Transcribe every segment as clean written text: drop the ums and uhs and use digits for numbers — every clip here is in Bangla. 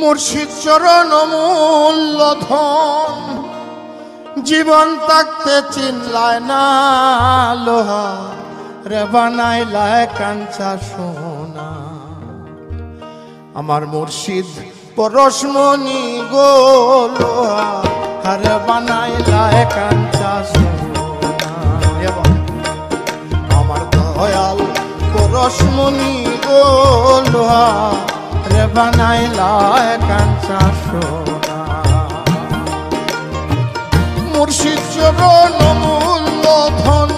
মুর্শিদ চরণ মূল্য ধন, জীবন থাকতে চিনলায় না লোহা রে বানাইলায় কাঞ্চা সোনা। আমার মুর্শিদ পরশমণি গো লোহা রে বানাইলায় কাঞ্চা সোনা। আমার দয়াল পরশমণি গো লোহা রে বানাইলায় কাঞ্চা সোনা। মুর্শিদ চরণ মূল্য ধন,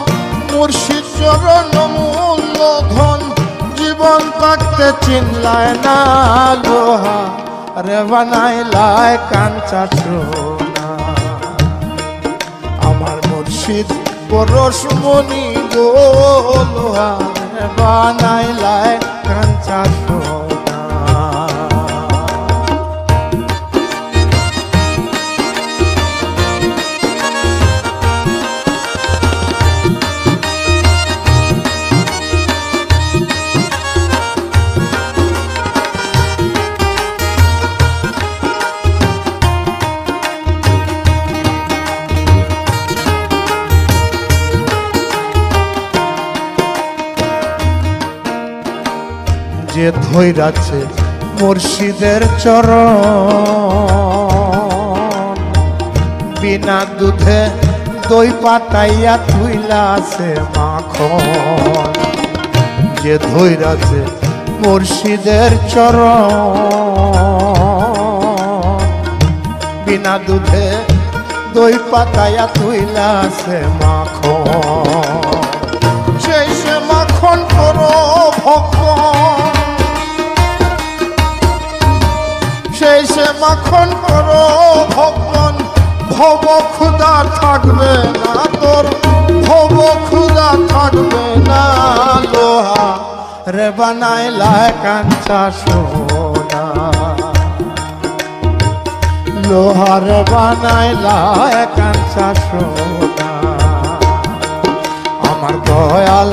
মুর্শিদ চরণ মূল্য ধন, জীবন থাকতে চিনলায় না লোহা রে বানাইলায় কাঞ্চা সোনা। আমার মুর্শিদ পরশমণি গো লোহা রে বানাইলায় কাঞ্চা সোনা। যে ধৈরাছে মুর্শিদের চরণ, বিনা দুধে দই পাতাইয়া তুইলাছে মাখন। যে ধৈরাছে মুর্শিদের চরণ, বিনা দুধে দই পাতাইয়া তুইলাছে মাখন। সেই সে মাখন করো ভক্ষণ, সেই সে মাখন করো ভগবান। ভব ক্ষুধা থাকবে না তোর, ভব ক্ষুধা থাকবে না লোহা রে বানাইলায় কাঞ্চা সোনা। লোহা রে বানাইলায় কাঞ্চা সোনা। আমার দয়াল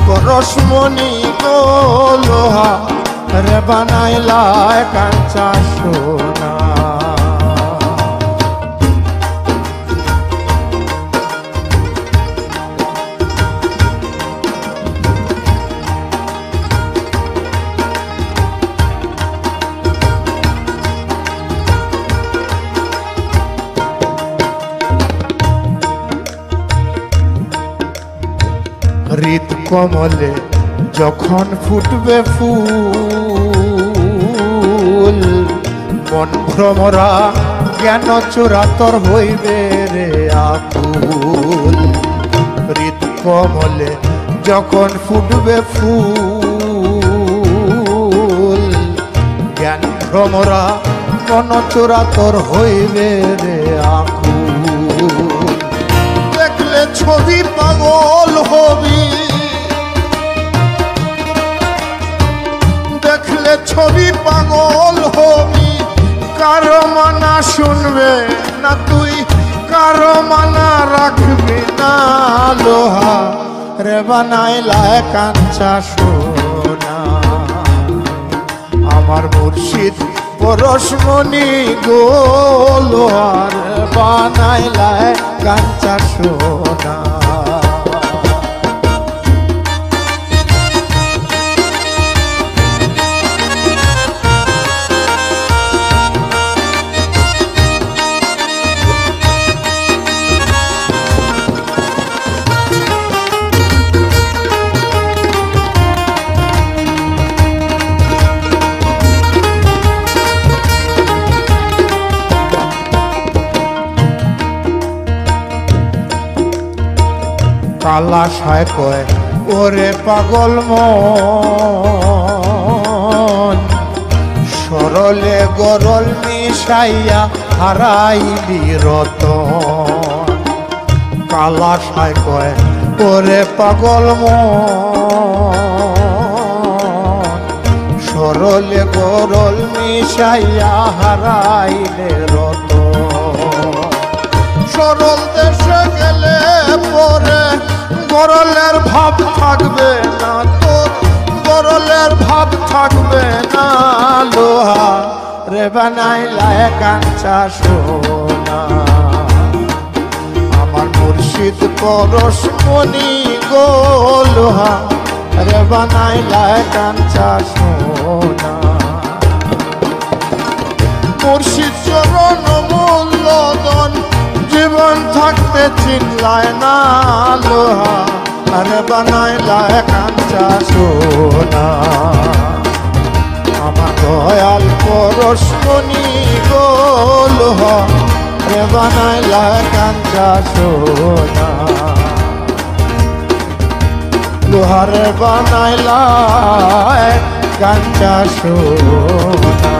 পরশমণি গো লোহা রে বানাইলায় কাঞ্চা সোনা। হৃদ কমলে যখন ফুটবে ফুল, মন ভ্রমরা জ্ঞান চোরাতর হইবে রে আকুল। হৃদ কমলে যখন ফুটবে ফুল, জ্ঞান ভ্রমরা মন চোরাতর হইবে রে আকুল। দেখলে ছবি পাগল হবি, দেখলে ছবি পাগল হবি। কারো মানা শুনবে না তুই, কারো মানা রাখবি না লোহা রে বানাইলায় কাঞ্চা সোনা। আমার মুর্শিদ পরশমণি গো লোহা রে বানাইলায় কাঞ্চা সোনা। কালা সায় কয় ওরে পাগল মন, সরলে গরল মিশাইয়া হারাইলি রতন। কালা সায় কয় ওরে পাগল মন, সরলে গরল মিশাইয়া হারাইলে রতন। সরল দেশে গেলে পরে গরলের ভাব থাকবে না তোর, গরলের ভাব থাকবে না লোহা রে বানাইলা কাঞ্চা সোনা আমার মুর্শিদ পরশমণি গো লোহা রে বানাইলা কাঞ্চা সোনা মুর্শিদ চরণ মূল্যধন জীবন থাকতে চিনলায় না লোহা রে বানাইলা কাঞ্চা সোনা আমার দয়াল পরশমণি গো লোহা রে বানাইলা কাঞ্চা সোনা লোহার বানাইলা কাঞ্চা সোনা